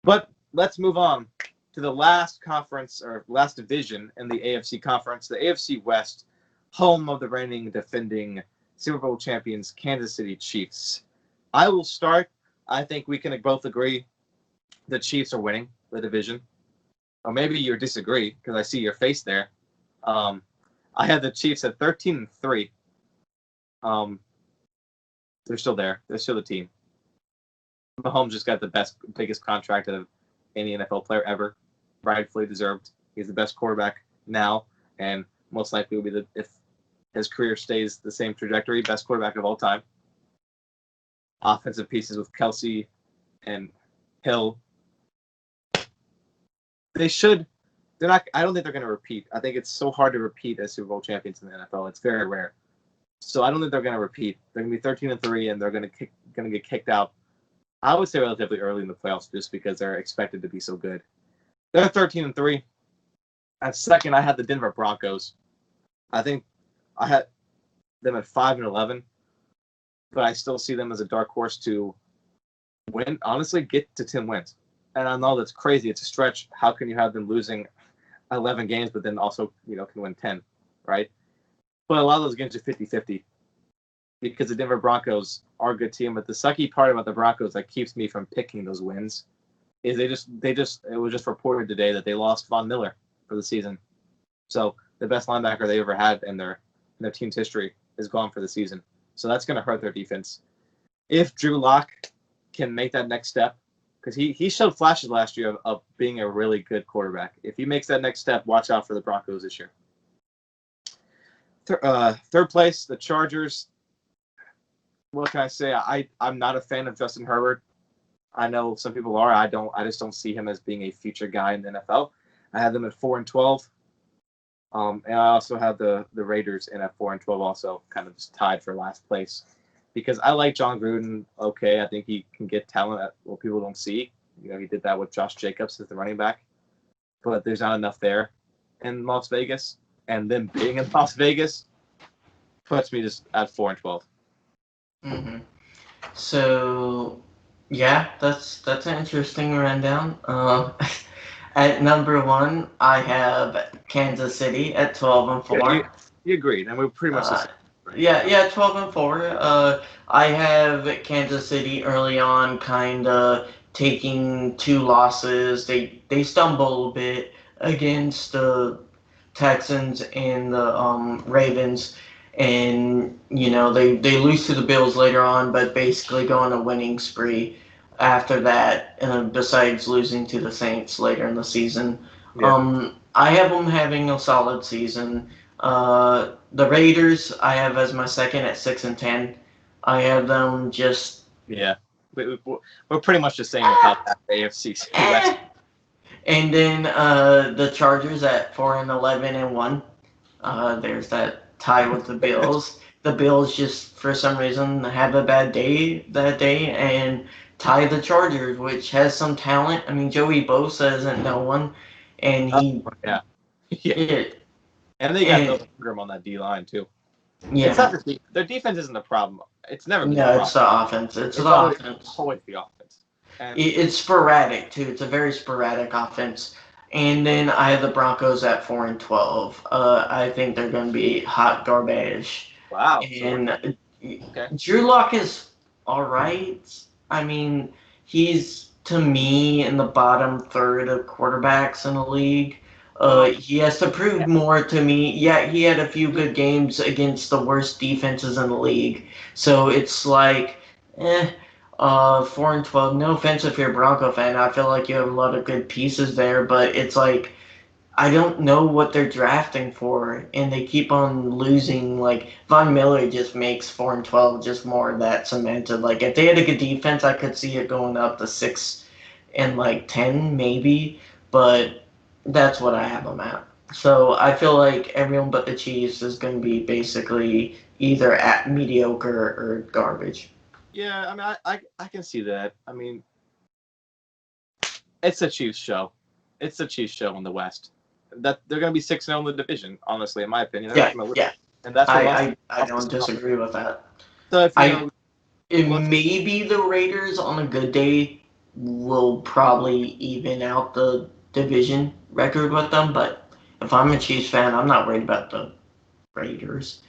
But let's move on to the last conference or last division in the AFC conference, the AFC West, home of the reigning defending Super Bowl champions, Kansas City Chiefs. I will start. I think we can both agree the Chiefs are winning the division. Or maybe you disagree because I see your face there. I had the Chiefs at 13-3. They're still there. They're still the team. Mahomes just got the biggest contract of any NFL player ever, rightfully deserved. He's the best quarterback now, and most likely will be if his career stays the same trajectory, best quarterback of all time. Offensive pieces with Kelsey and Hill. They're not. I don't think they're going to repeat. I think it's so hard to repeat as Super Bowl champions in the NFL. It's very rare. So I don't think they're going to repeat. They're going to be 13-3, and they're going to get kicked out. I would say relatively early in the playoffs, just because they're expected to be so good. They're 13-3. At second, I had the Denver Broncos. I think I had them at 5-11, but I still see them as a dark horse to win. Honestly, get to 10 wins. And I know that's crazy. It's a stretch. How can you have them losing 11 games, but then also can win 10, right? But a lot of those games are 50-50 because the Denver Broncos are a good team. But the sucky part about the Broncos that keeps me from picking those wins is it was just reported today that they lost Von Miller for the season. So the best linebacker they ever had in their team's history is gone for the season. So that's going to hurt their defense. If Drew Lock can make that next step, because he showed flashes last year of being a really good quarterback. If he makes that next step, watch out for the Broncos this year. Third place, the Chargers. What can I say? I'm not a fan of Justin Herbert. I know some people are. I just don't see him as being a future guy in the NFL. I have them at 4-12. And I also have the Raiders in at 4-12, also kind of just tied for last place. Because I like John Gruden. Okay, I think he can get talent at what people don't see. He did that with Josh Jacobs as the running back. But there's not enough there in Las Vegas. And them being in Las Vegas puts me just at 4-12. Mm-hmm. So, yeah, that's an interesting rundown. At number 1, I have Kansas City at 12-4. Yeah, you agreed, and we're pretty much the same. Right? Yeah, 12-4. I have Kansas City early on, kind of taking 2 losses. They stumble a bit against the Texans and the Ravens, and they lose to the Bills later on, but basically go on a winning spree after that. Besides losing to the Saints later in the season, I have them having a solid season. The Raiders I have as my second at 6-10. I have them just we're pretty much the same about that AFC West. And then the Chargers at 4-11-1. There's that tie with the Bills. The Bills just for some reason have a bad day that day and tie the Chargers, which has some talent. I mean, Joey Bosa isn't no one, and he and they got no Ingram on that D line too. Yeah, it's not their defense isn't the problem. It's never been. No, it's the offense. It's the offense. Always the offense. And it's sporadic too. It's a very sporadic offense. And then I have the Broncos at 4-12. I think they're going to be hot garbage. Wow. And Drew Lock is all right. I mean, he's to me in the bottom third of quarterbacks in the league. He has to prove more to me. Yeah, he had a few good games against the worst defenses in the league. So it's like, 4-12. No offense if you're a Bronco fan. I feel like you have a lot of good pieces there, but it's like I don't know what they're drafting for, and they keep on losing. Like Von Miller just makes 4-12 just more of that cemented. Like if they had a good defense, I could see it going up to 6-10 maybe, but that's what I have them at. So I feel like everyone but the Chiefs is going to be basically either at mediocre or garbage. Yeah, I mean, I can see that. I mean, it's a Chiefs show. It's a Chiefs show in the West. That they're going to be 6-0 in the division. Honestly, in my opinion, yeah. And that's I don't disagree with that. So if it may be the Raiders on a good day will probably even out the division record with them. But if I'm a Chiefs fan, I'm not worried about the Raiders.